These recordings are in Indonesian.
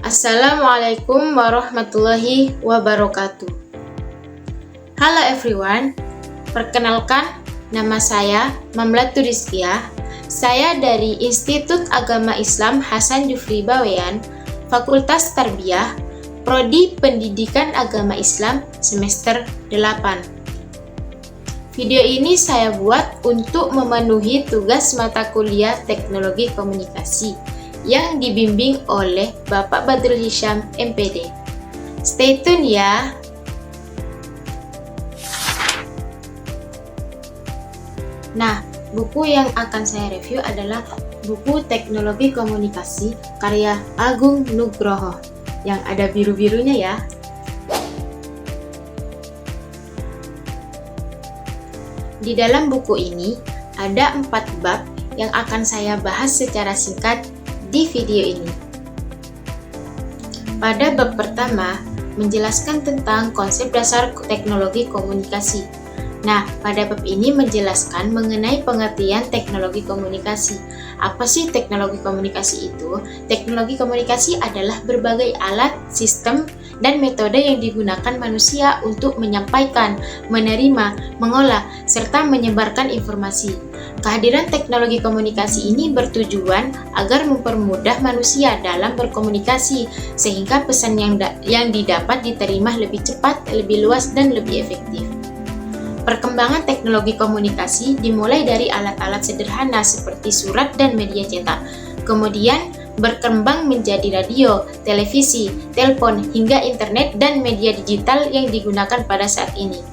Assalamualaikum warahmatullahi wabarakatuh. Halo everyone, perkenalkan nama saya Mamlatu Rizkia. Saya dari Institut Agama Islam Hasan Jufri Bawean, Fakultas Tarbiyah, Prodi Pendidikan Agama Islam semester 8. Video ini saya buat untuk memenuhi tugas mata kuliah Teknologi Komunikasi yang dibimbing oleh Bapak Badrul Hisham MPD. Stay tune ya. Nah, buku yang akan saya review adalah buku Teknologi Komunikasi karya Agung Nugroho yang ada biru-birunya ya. Di dalam buku ini ada 4 bab yang akan saya bahas secara singkat di video ini. Pada bab pertama, menjelaskan tentang konsep dasar teknologi komunikasi. Nah, pada bab ini menjelaskan mengenai pengertian teknologi komunikasi. Apa sih teknologi komunikasi itu? Teknologi komunikasi adalah berbagai alat, sistem, dan metode yang digunakan manusia untuk menyampaikan, menerima, mengolah, serta menyebarkan informasi. Kehadiran teknologi komunikasi ini bertujuan agar mempermudah manusia dalam berkomunikasi, sehingga pesan yang didapat diterima lebih cepat, lebih luas, dan lebih efektif. Perkembangan teknologi komunikasi dimulai dari alat-alat sederhana seperti surat dan media cetak, kemudian berkembang menjadi radio, televisi, telepon, hingga internet dan media digital yang digunakan pada saat ini.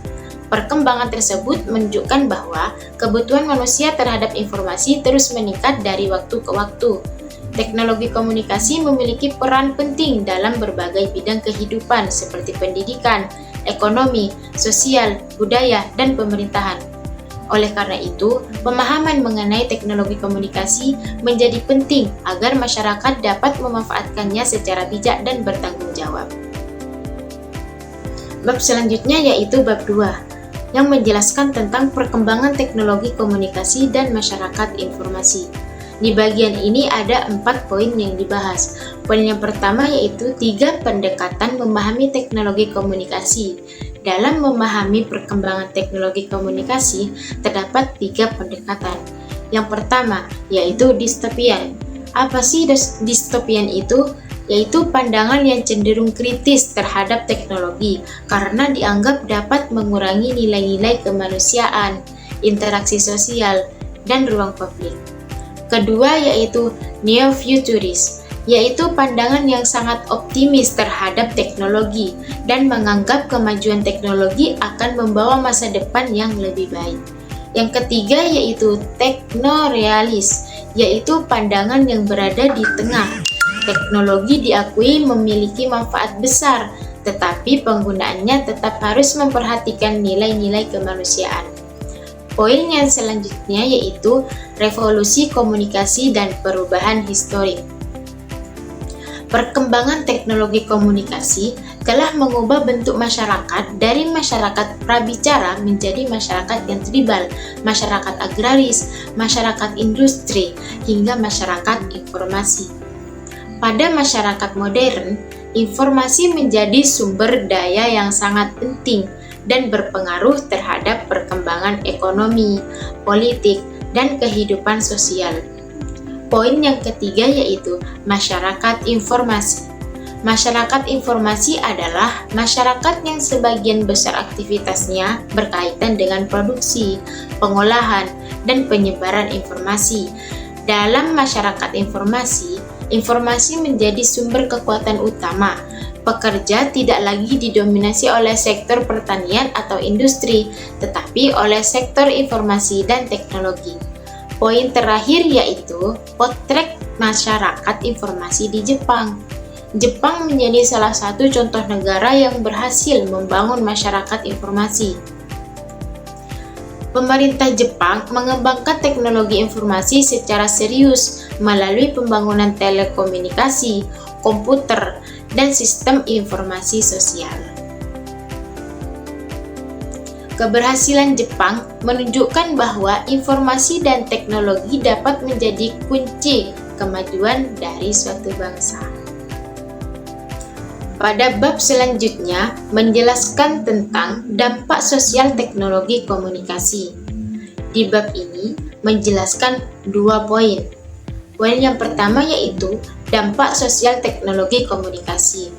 Perkembangan tersebut menunjukkan bahwa kebutuhan manusia terhadap informasi terus meningkat dari waktu ke waktu. Teknologi komunikasi memiliki peran penting dalam berbagai bidang kehidupan seperti pendidikan, ekonomi, sosial, budaya, dan pemerintahan. Oleh karena itu, pemahaman mengenai teknologi komunikasi menjadi penting agar masyarakat dapat memanfaatkannya secara bijak dan bertanggung jawab. Bab selanjutnya yaitu bab 2, yang menjelaskan tentang perkembangan teknologi komunikasi dan masyarakat informasi. Di bagian ini ada 4 poin yang dibahas. Poin yang pertama yaitu 3 pendekatan memahami teknologi komunikasi. Dalam memahami perkembangan teknologi komunikasi, terdapat 3 pendekatan. Yang pertama yaitu distopian. Apa sih distopian itu? Yaitu pandangan yang cenderung kritis terhadap teknologi karena dianggap dapat mengurangi nilai-nilai kemanusiaan, interaksi sosial, dan ruang publik. Kedua yaitu neo-futuris, yaitu pandangan yang sangat optimis terhadap teknologi dan menganggap kemajuan teknologi akan membawa masa depan yang lebih baik. Yang ketiga yaitu teknorealis, yaitu pandangan yang berada di tengah. Teknologi diakui memiliki manfaat besar, tetapi penggunaannya tetap harus memperhatikan nilai-nilai kemanusiaan. Poin yang selanjutnya yaitu revolusi komunikasi dan perubahan historik. Perkembangan teknologi komunikasi telah mengubah bentuk masyarakat dari masyarakat prabicara menjadi masyarakat yang tribal, masyarakat agraris, masyarakat industri, hingga masyarakat informasi. Pada masyarakat modern, informasi menjadi sumber daya yang sangat penting dan berpengaruh terhadap perkembangan ekonomi, politik, dan kehidupan sosial. Poin yang ketiga yaitu masyarakat informasi. Masyarakat informasi adalah masyarakat yang sebagian besar aktivitasnya berkaitan dengan produksi, pengolahan, dan penyebaran informasi. Dalam masyarakat informasi, informasi menjadi sumber kekuatan utama. Pekerja tidak lagi didominasi oleh sektor pertanian atau industri, tetapi oleh sektor informasi dan teknologi. Poin terakhir yaitu potret masyarakat informasi di Jepang. Jepang menjadi salah satu contoh negara yang berhasil membangun masyarakat informasi. Pemerintah Jepang mengembangkan teknologi informasi secara serius melalui pembangunan telekomunikasi, komputer, dan sistem informasi sosial. Keberhasilan Jepang menunjukkan bahwa informasi dan teknologi dapat menjadi kunci kemajuan dari suatu bangsa. Pada bab selanjutnya menjelaskan tentang dampak sosial teknologi komunikasi. Di bab ini menjelaskan 2 poin. Poin yang pertama yaitu dampak sosial teknologi komunikasi.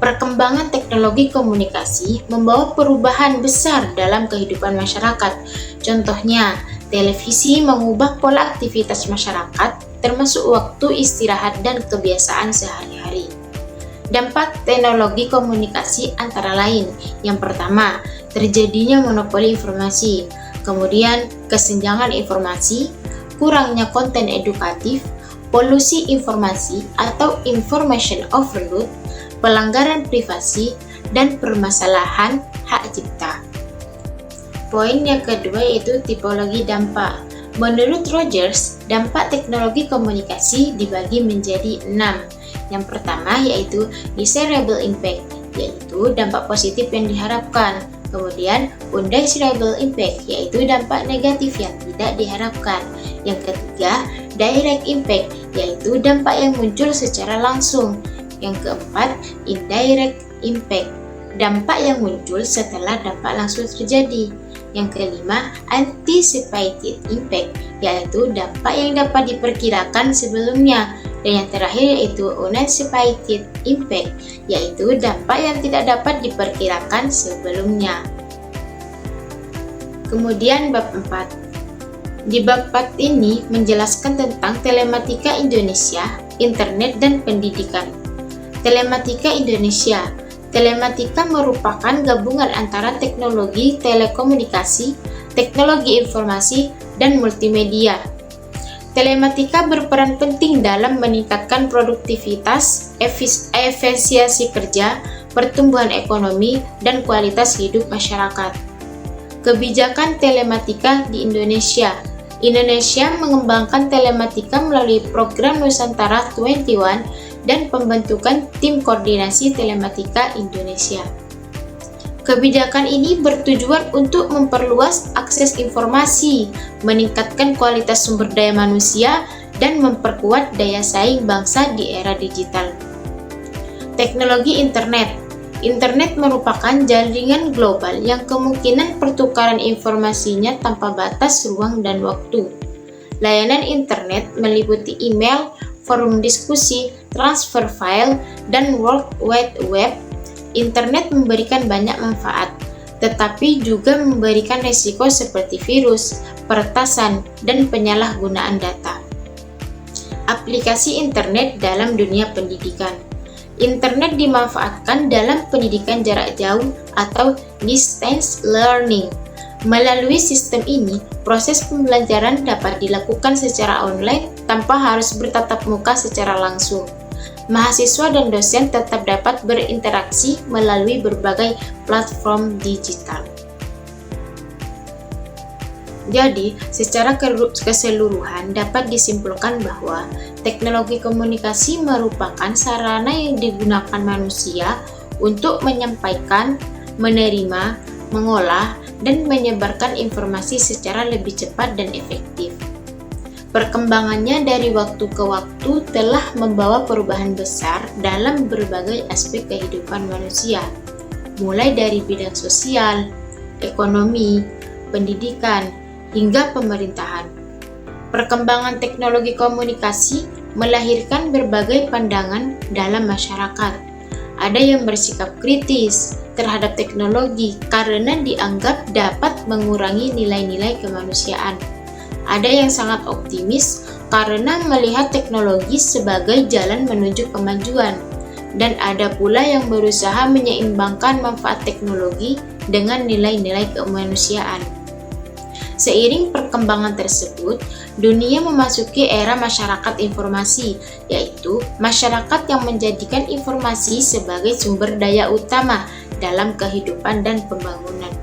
Perkembangan teknologi komunikasi membawa perubahan besar dalam kehidupan masyarakat. Contohnya, televisi mengubah pola aktivitas masyarakat, termasuk waktu istirahat dan kebiasaan sehari-hari. Dampak teknologi komunikasi antara lain. Yang pertama, terjadinya monopoli informasi. Kemudian, kesenjangan informasi, kurangnya konten edukatif, polusi informasi atau information overload, pelanggaran privasi, dan permasalahan hak cipta. Poin yang kedua yaitu tipologi dampak. Menurut Rogers, dampak teknologi komunikasi dibagi menjadi 6. Yang pertama yaitu desirable impact, yaitu dampak positif yang diharapkan. Kemudian undesirable impact, yaitu dampak negatif yang tidak diharapkan. Yang ketiga, direct impact, yaitu dampak yang muncul secara langsung. Yang keempat, indirect impact, dampak yang muncul setelah dampak langsung terjadi. Yang kelima, anticipated impact, yaitu dampak yang dapat diperkirakan sebelumnya. Dan yang terakhir yaitu unanticipated impact, yaitu dampak yang tidak dapat diperkirakan sebelumnya. Kemudian bab 4. Di bab 4 ini menjelaskan tentang telematika Indonesia, internet dan pendidikan. Telematika Indonesia. Telematika merupakan gabungan antara teknologi telekomunikasi, teknologi informasi, dan multimedia. Telematika berperan penting dalam meningkatkan produktivitas, efisiensi kerja, pertumbuhan ekonomi, dan kualitas hidup masyarakat. Kebijakan telematika di Indonesia. Indonesia mengembangkan telematika melalui program Nusantara 21 dan pembentukan Tim Koordinasi Telematika Indonesia. Kebijakan ini bertujuan untuk memperluas akses informasi, meningkatkan kualitas sumber daya manusia, dan memperkuat daya saing bangsa di era digital. Teknologi internet. Internet merupakan jaringan global yang kemungkinan pertukaran informasinya tanpa batas ruang dan waktu. Layanan internet meliputi email, forum diskusi, transfer file, dan World Wide Web. Internet memberikan banyak manfaat, tetapi juga memberikan risiko seperti virus, peretasan, dan penyalahgunaan data. Aplikasi internet dalam dunia pendidikan. Internet dimanfaatkan dalam pendidikan jarak jauh atau distance learning. Melalui sistem ini, proses pembelajaran dapat dilakukan secara online tanpa harus bertatap muka secara langsung. Mahasiswa dan dosen tetap dapat berinteraksi melalui berbagai platform digital. Jadi, secara keseluruhan dapat disimpulkan bahwa teknologi komunikasi merupakan sarana yang digunakan manusia untuk menyampaikan, menerima, mengolah, dan menyebarkan informasi secara lebih cepat dan efektif. Perkembangannya dari waktu ke waktu telah membawa perubahan besar dalam berbagai aspek kehidupan manusia, mulai dari bidang sosial, ekonomi, pendidikan, hingga pemerintahan. Perkembangan teknologi komunikasi melahirkan berbagai pandangan dalam masyarakat. Ada yang bersikap kritis terhadap teknologi karena dianggap dapat mengurangi nilai-nilai kemanusiaan. Ada yang sangat optimis karena melihat teknologi sebagai jalan menuju kemajuan, dan ada pula yang berusaha menyeimbangkan manfaat teknologi dengan nilai-nilai kemanusiaan. Seiring perkembangan tersebut, dunia memasuki era masyarakat informasi, yaitu masyarakat yang menjadikan informasi sebagai sumber daya utama dalam kehidupan dan pembangunan.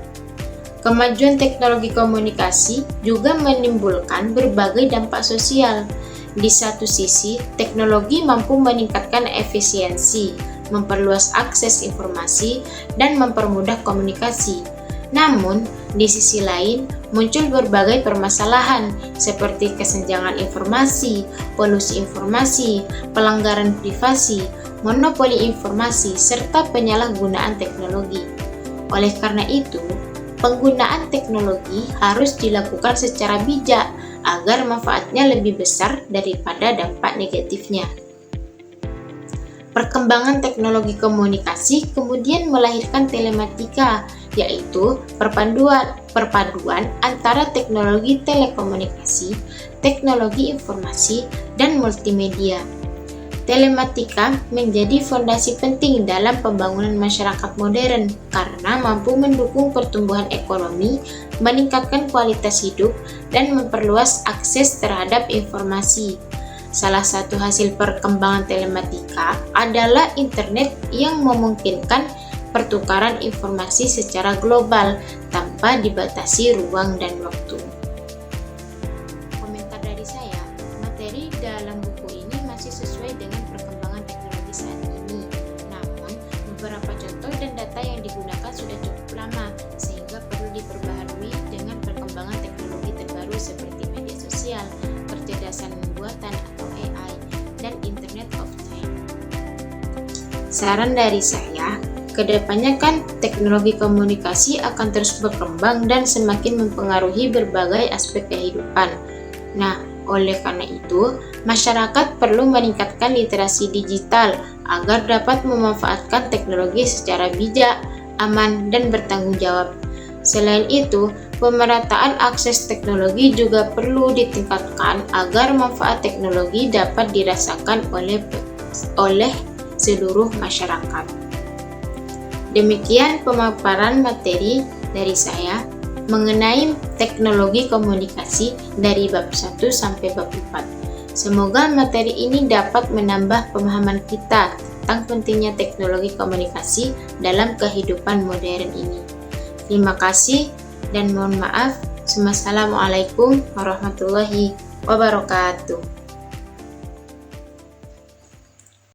Kemajuan teknologi komunikasi juga menimbulkan berbagai dampak sosial. Di satu sisi, teknologi mampu meningkatkan efisiensi, memperluas akses informasi, dan mempermudah komunikasi. Namun, di sisi lain, muncul berbagai permasalahan seperti kesenjangan informasi, polusi informasi, pelanggaran privasi, monopoli informasi, serta penyalahgunaan teknologi. Oleh karena itu, penggunaan teknologi harus dilakukan secara bijak agar manfaatnya lebih besar daripada dampak negatifnya. Perkembangan teknologi komunikasi kemudian melahirkan telematika, yaitu perpaduan antara teknologi telekomunikasi, teknologi informasi, dan multimedia. Telematika menjadi fondasi penting dalam pembangunan masyarakat modern karena mampu mendukung pertumbuhan ekonomi, meningkatkan kualitas hidup, dan memperluas akses terhadap informasi. Salah satu hasil perkembangan telematika adalah internet yang memungkinkan pertukaran informasi secara global tanpa dibatasi ruang dan waktu. Komentar dari saya, materi dalam buku ini masih sesuai dengan perkembangan teknologi saat ini. Namun, beberapa contoh dan data yang digunakan sudah cukup lama, sehingga perlu diperbaharui dengan perkembangan teknologi terbaru seperti media sosial, kecerdasan buatan atau AI, dan Internet of Things. Saran dari saya, kedepannya kan teknologi komunikasi akan terus berkembang dan semakin mempengaruhi berbagai aspek kehidupan. Nah, oleh karena itu, masyarakat perlu meningkatkan literasi digital agar dapat memanfaatkan teknologi secara bijak, aman, dan bertanggung jawab. Selain itu, pemerataan akses teknologi juga perlu ditingkatkan agar manfaat teknologi dapat dirasakan oleh seluruh masyarakat. Demikian pemaparan materi dari saya mengenai teknologi komunikasi dari bab 1 sampai bab 4. Semoga materi ini dapat menambah pemahaman kita tentang pentingnya teknologi komunikasi dalam kehidupan modern ini. Terima kasih dan mohon maaf. Wassalamualaikum warahmatullahi wabarakatuh.